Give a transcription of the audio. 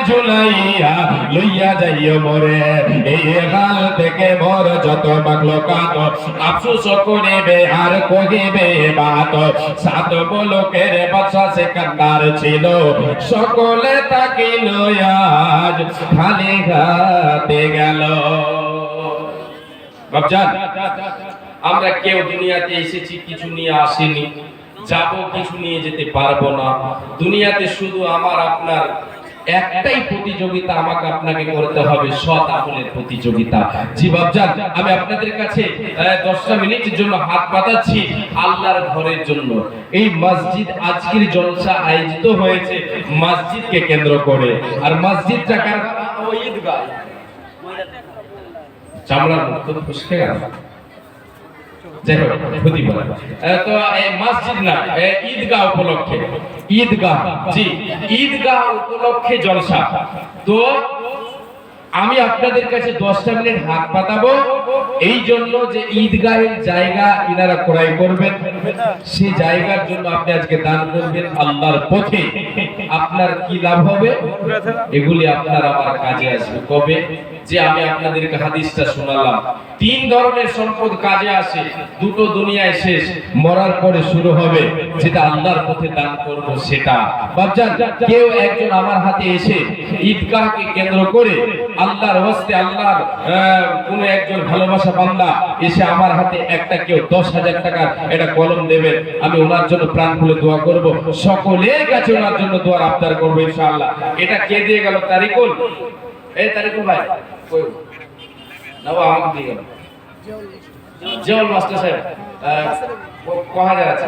ঝুলাইয়া লইয়া যাইও মোরে এই হাল থেকে মোর যত মাখলুকাত আফসোস করিবে আর কহিবে বাত সাত মুলুকের বাদশা সিকান্দার ছিল সকলে তাকিল আজ খালি হাতে গেল। বাপজান, আমরা কেউ দুনিয়াতে এসেছি কিছু নিয়ে আসিনি, যাব কিছু নিয়ে যেতে পারবো না। দুনিয়াতে শুধু আমার আপনার একটাই প্রতিযোগিতা আমাকে আপনাকে করতে হবে, সৎ আমলের প্রতিযোগিতা। জি বাপজান, আমি আপনাদের কাছে 10টা মিনিটের জন্য হাত পাতাচ্ছি আল্লাহর ঘরের জন্য। এই মসজিদ আজকের জলসা আয়োজিত হয়েছে মসজিদকে কেন্দ্র করে, আর মসজিদটা কার? ঈদগাহ। চামড়ার মুক্ত ফুসকে গেল যাই হোক ক্ষতি বলে তো এই মসজিদ না ঈদগাহ উপলক্ষে, ঈদগাহ, জি ঈদগাহ উপলক্ষে জলসা। তো আমি আপনাদের কাছে 10টা মিনিট হাত পাতাবো এই জন্য যে ঈদগাহের জায়গা ইনারা ক্রয় করবেন, সেই জায়গার জন্য আপনি আজকে দান করবেন আল্লাহর পথে। আপনার কি লাভ হবে? এগুলি আপনার আমার কাজে আসবে। কবে? যে আমি আপনাদেরকে হাদিসটা শোনালাম, 3 ধরনের সম্পদ কাজে আসে, দুটো দুনিয়ায় শেষ, মরার পরে শুরু হবে। যেটা আল্লাহর পথে দান করব সেটা। বাপজান, কেউ একজন আমার হাতে এসে ঈদগাহকে কেন্দ্র করে আল্লাহর ওয়াস্তে, আল্লাহর কোন একজন ভালোবাসা বান্দা এসে আমার হাতে একটা কেউ 10,000 টাকার এটা কলম দেবেন, আমি ওনার জন্য প্রাণ খুলে দোয়া করব। সকলের কাছে ওনার জন্য দোয়ার আবদার করব ইনশাআল্লাহ। এটা কে দিয়ে গেল? তারিকুল। এই তারিকুল ভাই কই না? ও আমাকে দিয়ে গেল। জিয়াউল মাস্টার সাহেব 1000 আছে।